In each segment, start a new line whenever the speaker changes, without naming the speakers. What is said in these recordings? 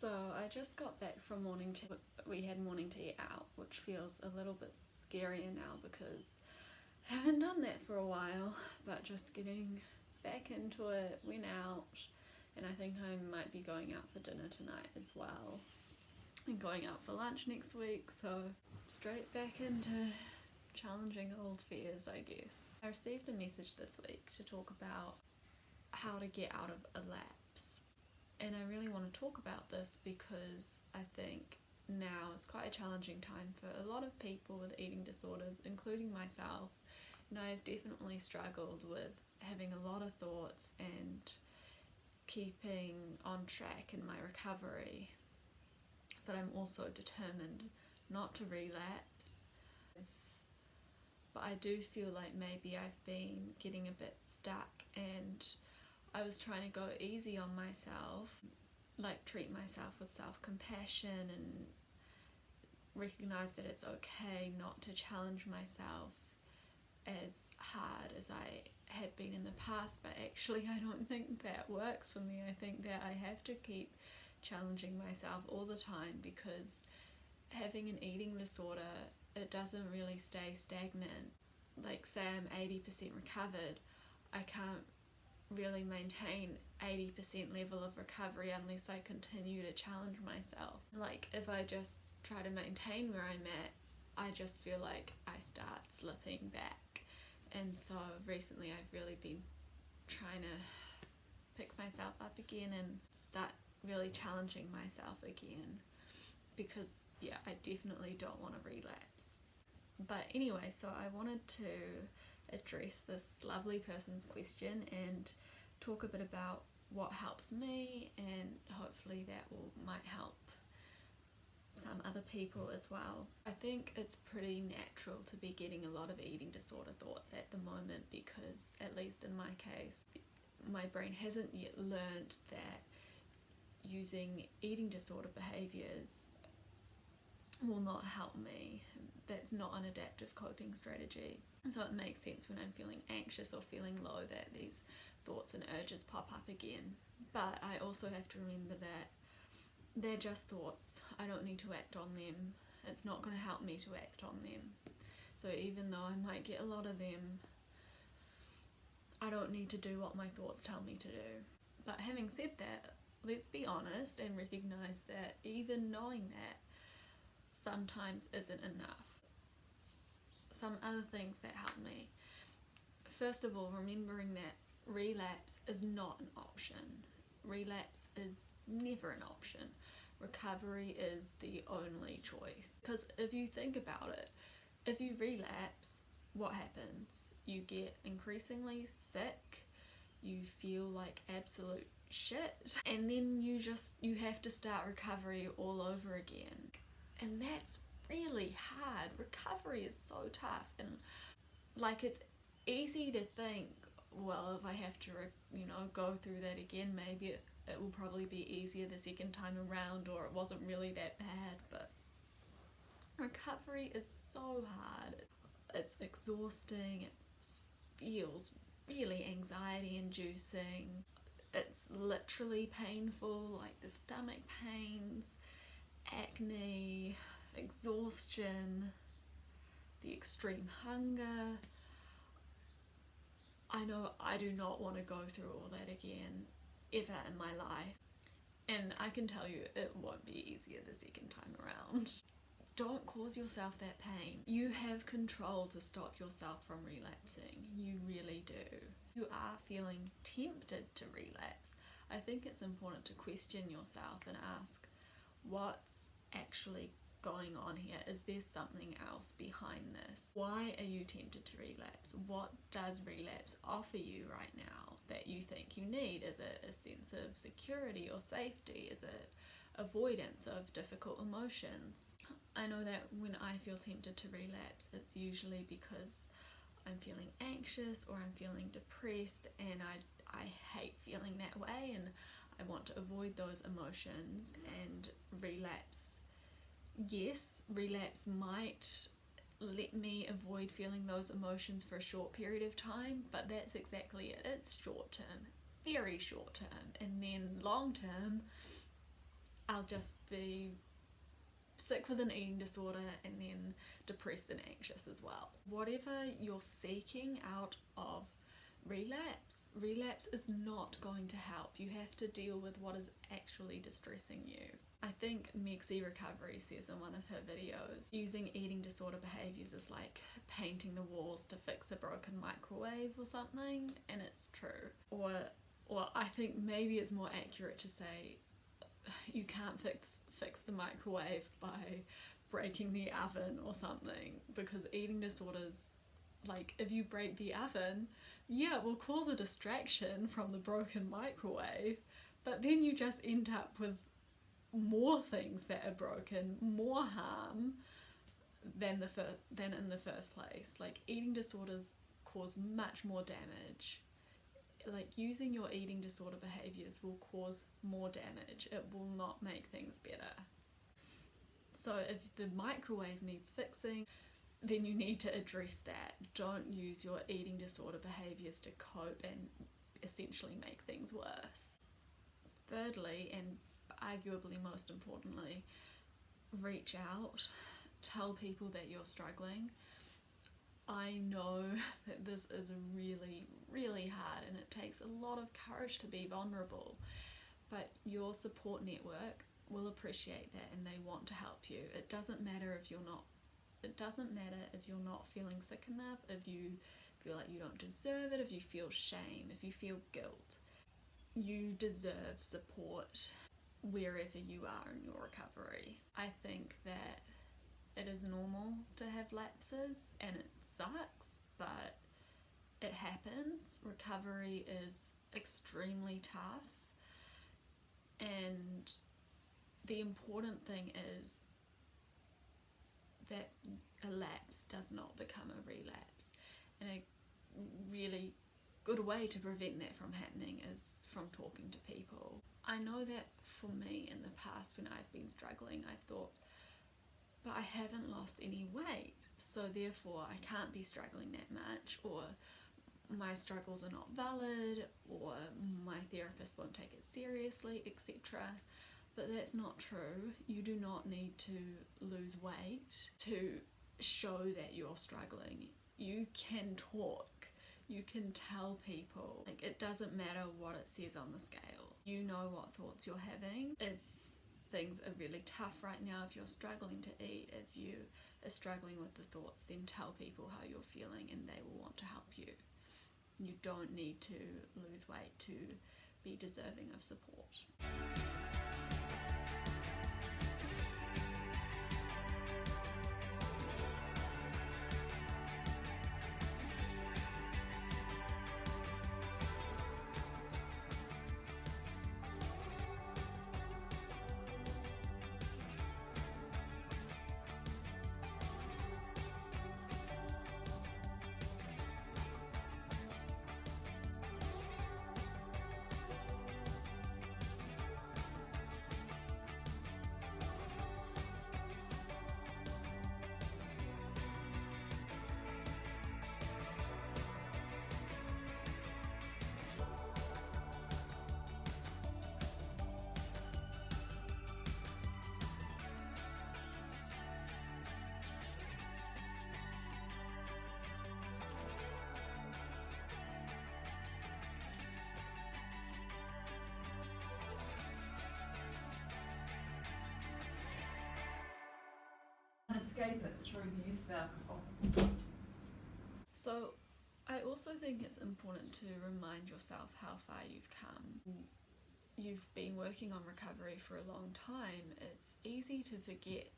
So I just got back from morning tea. We had morning tea out, which feels a little bit scarier now because I haven't done that for a while, but just getting back into it, went out, and I think I might be going out for dinner tonight as well, and going out for lunch next week, so straight back into challenging old fears, I guess. I received a message this week to talk about how to get out of a lapse, and I really want to talk about this because I think now is quite a challenging time for a lot of people with eating disorders, including myself. And I've definitely struggled with having a lot of thoughts and keeping on track in my recovery, but I'm also determined not to relapse. But I do feel like maybe I've been getting a bit stuck, and I was trying to go easy on myself, like treat myself with self-compassion and recognize that it's okay not to challenge myself as hard as I had been in the past. But actually I don't think that works for me. I think that I have to keep challenging myself all the time, because having an eating disorder, it doesn't really stay stagnant. Like, say I'm 80% recovered, I can't really maintain 80% level of recovery unless I continue to challenge myself. Like, if I just try to maintain where I'm at, I just feel like I start slipping back. And so recently I've really been trying to pick myself up again and start really challenging myself again, because yeah, I definitely don't want to relapse. But anyway, so I wanted to address this lovely person's question and talk a bit about what helps me, and hopefully that might help some other people as well. I think it's pretty natural to be getting a lot of eating disorder thoughts at the moment, because at least in my case, my brain hasn't yet learned that using eating disorder behaviours will not help me. That's not an adaptive coping strategy. And so it makes sense when I'm feeling anxious or feeling low that these thoughts and urges pop up again. But I also have to remember that they're just thoughts. I don't need to act on them. It's not going to help me to act on them. So even though I might get a lot of them, I don't need to do what my thoughts tell me to do. But having said that, let's be honest and recognise that even knowing that sometimes isn't enough. Some other things that help me. First of all, remembering that relapse is not an option. Relapse is never an option. Recovery is the only choice. Because if you think about it, if you relapse, what happens? You get increasingly sick, you feel like absolute shit, and then you have to start recovery all over again. And that's really hard. Recovery is so tough, and like, it's easy to think, well, if I have to go through that again, maybe it will probably be easier the second time around, or it wasn't really that bad. But recovery is so hard. It's exhausting. It feels really anxiety inducing. It's literally painful, like the stomach pains, acne, exhaustion, the extreme hunger. I know I do not want to go through all that again ever in my life, and I can tell you it won't be easier the second time around. Don't cause yourself that pain. You have control to stop yourself from relapsing. You really do. You are feeling tempted to relapse. I think it's important to question yourself and ask, what's actually going on here? Is there something else behind this? Why are you tempted to relapse? What does relapse offer you right now that you think you need? Is it a sense of security or safety? Is it avoidance of difficult emotions? I know that when I feel tempted to relapse, it's usually because I'm feeling anxious or I'm feeling depressed, and I hate feeling that way, and I want to avoid those emotions. And relapse, yes, relapse might let me avoid feeling those emotions for a short period of time, but that's exactly it. It's short term, very short term, and then long term, I'll I'll just be sick with an eating disorder and then depressed and anxious as well. Whatever you're seeking out of relapse is not going to help. You have to deal with what is actually distressing you. I think Mexi Recovery says in one of her videos, using eating disorder behaviours is like painting the walls to fix a broken microwave or something, and it's true. Or I think maybe it's more accurate to say you can't fix the microwave by breaking the oven or something, because eating disorders, like if you break the oven, yeah, it will cause a distraction from the broken microwave, but then you just end up with more things that are broken, more harm than in the first place. Like eating disorders cause much more damage. Like using your eating disorder behaviours will cause more damage. It will not make things better. So if the microwave needs fixing, then you need to address that. Don't use your eating disorder behaviours to cope and essentially make things worse. Thirdly, and arguably most importantly, reach out. Tell people that you're struggling. I know that this is really, really hard and it takes a lot of courage to be vulnerable, but your support network will appreciate that and they want to help you. It doesn't matter if you're not feeling sick enough, if you feel like you don't deserve it, if you feel shame, if you feel guilt. You deserve support wherever you are in your recovery. I think that it is normal to have lapses and it sucks, but it happens. Recovery is extremely tough, and the important thing is that a lapse does not become a relapse, and a really good way to prevent that from happening is from talking to people. I know that for me in the past when I've been struggling, I thought, but I haven't lost any weight, so therefore I can't be struggling that much, or my struggles are not valid, or my therapist won't take it seriously, etc. But that's not true. You do not need to lose weight to show that you're struggling. You can talk. You can tell people. Like, it doesn't matter what it says on the scales. You know what thoughts you're having. If things are really tough right now, if you're struggling to eat, if you are struggling with the thoughts, then tell people how you're feeling and they will want to help you. You don't need to lose weight to be deserving of support.
Escape it through the use of alcohol.
So I also think it's important to remind yourself how far you've come. You've been working on recovery for a long time. It's easy to forget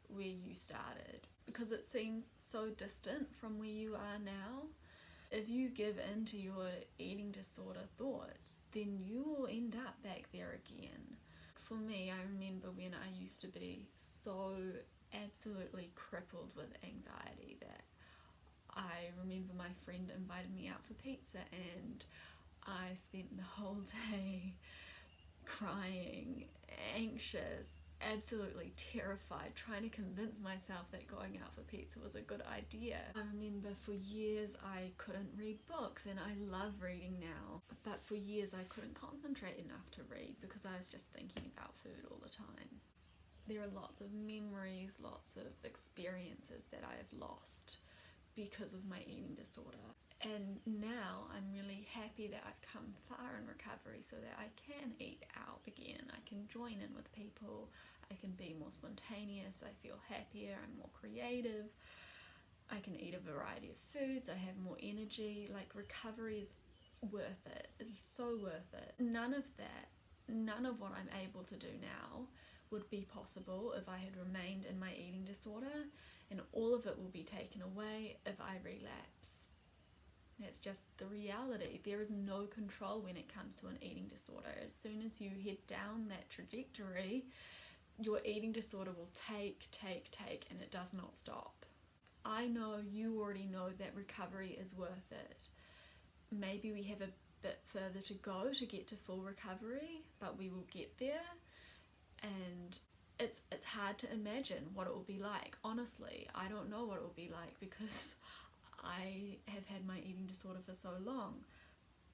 where you started because it seems so distant from where you are now. If you give in to your eating disorder thoughts, then you will end up back there again. For me, I remember when I used to be so absolutely crippled with anxiety that I remember my friend invited me out for pizza and I spent the whole day crying, anxious, absolutely terrified, trying to convince myself that going out for pizza was a good idea. I remember for years I couldn't read books, and I love reading now, but for years I couldn't concentrate enough to read because I was just thinking about food all the time. There are lots of memories, lots of experiences that I have lost because of my eating disorder. And now I'm really happy that I've come far in recovery so that I can eat out again. I can join in with people. I can be more spontaneous. I feel happier. I'm more creative. I can eat a variety of foods. I have more energy. Like, recovery is worth it. It's so worth it. None of what I'm able to do now would be possible if I had remained in my eating disorder, and all of it will be taken away if I relapse. That's just the reality. There is no control when it comes to an eating disorder. As soon as you head down that trajectory, your eating disorder will take, and it does not stop. I know you already know that recovery is worth it. Maybe we have a bit further to go to get to full recovery, but we will get there. And it's hard to imagine what it will be like. Honestly, I don't know what it will be like because I have had my eating disorder for so long,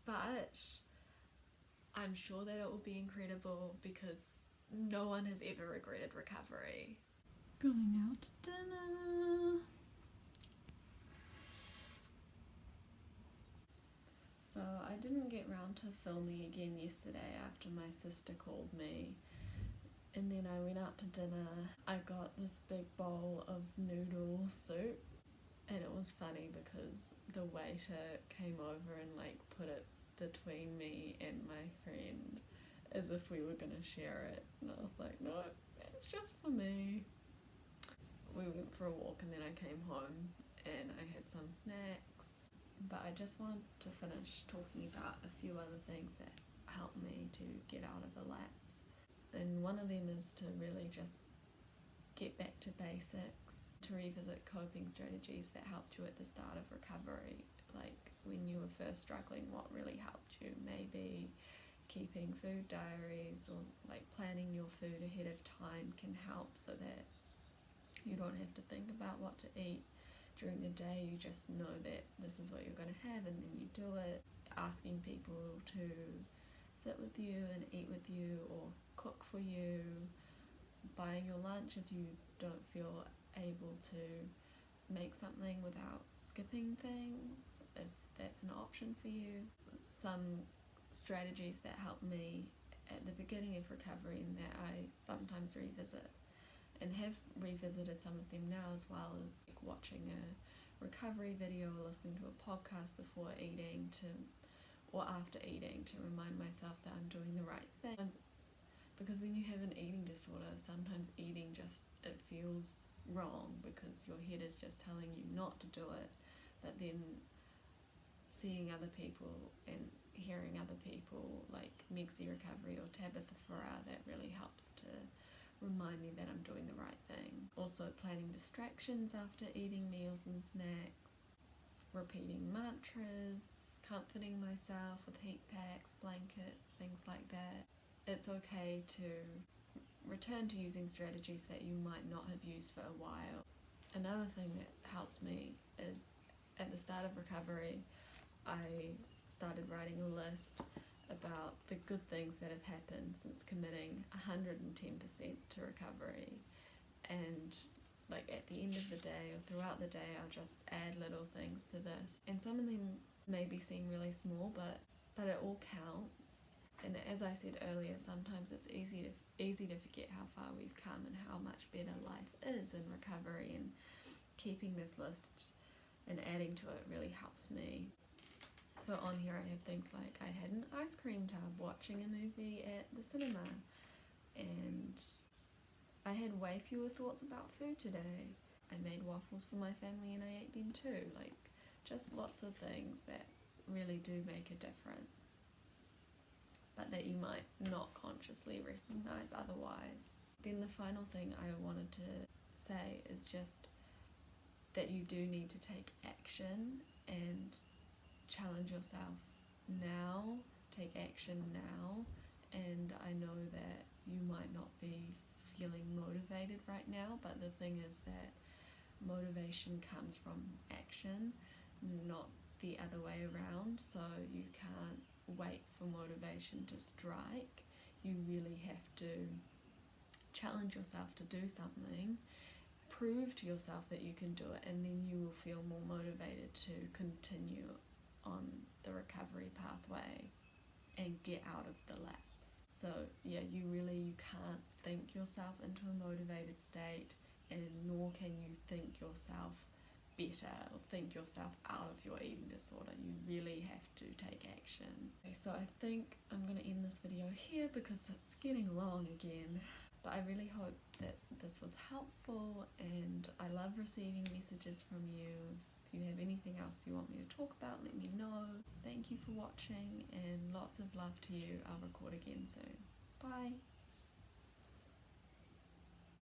but I'm sure that it will be incredible because no one has ever regretted recovery. Going out to dinner. So I didn't get round to filming again yesterday after my sister called me. And then I went out to dinner. I got this big bowl of noodle soup. And it was funny because the waiter came over and like put it between me and my friend as if we were gonna share it. And I was like, no, it's just for me. We went for a walk and then I came home and I had some snacks. But I just wanted to finish talking about a few other things that helped me to get out of the lapse. And one of them is to really just get back to basics, to revisit coping strategies that helped you at the start of recovery. Like when you were first struggling, what really helped you? Maybe keeping food diaries or like planning your food ahead of time can help so that you don't have to think about what to eat during the day. You just know that this is what you're going to have and then you do it. Asking people to sit with you and eat with you or cook for you, buying your lunch if you don't feel able to make something without skipping things, if that's an option for you. Some strategies that helped me at the beginning of recovery and that I sometimes revisit and have revisited some of them now, as well as like watching a recovery video or listening to a podcast before eating or after eating to remind myself that I'm doing the right thing. Because when you have an eating disorder, sometimes eating it feels wrong because your head is just telling you not to do it. But then seeing other people and hearing other people like Meg's Recovery or Tabitha Farrar, that really helps to remind me that I'm doing the right thing. Also planning distractions after eating meals and snacks, repeating mantras, comforting myself with heat packs, blankets, things like that. It's okay to return to using strategies that you might not have used for a while. Another thing that helps me is at the start of recovery, I started writing a list about the good things that have happened since committing 110% to recovery. And like at the end of the day or throughout the day, I'll just add little things to this. And some of them maybe seem really small, but it all counts. And as I said earlier, sometimes it's easy to forget how far we've come and how much better life is in recovery, and keeping this list and adding to it really helps me. So on here I have things like I had an ice cream tub watching a movie at the cinema, and I had way fewer thoughts about food today. I made waffles for my family and I ate them too. Like, just lots of things that really do make a difference, but that you might not consciously recognize otherwise. Then the final thing I wanted to say is just that you do need to take action and challenge yourself now, take action now. And I know that you might not be feeling motivated right now, but the thing is that motivation comes from action, not the other way around. So you can't wait for motivation to strike. You really have to challenge yourself to do something, prove to yourself that you can do it, and then you will feel more motivated to continue on the recovery pathway and get out of the lapse. So yeah, you can't think yourself into a motivated state, and nor can you think yourself better or think yourself out of your eating disorder. You really have to take action. Okay, so I think I'm going to end this video here because it's getting long again. But I really hope that this was helpful, and I love receiving messages from you. If you have anything else you want me to talk about, let me know. Thank you for watching, and lots of love to you. I'll record again soon. Bye.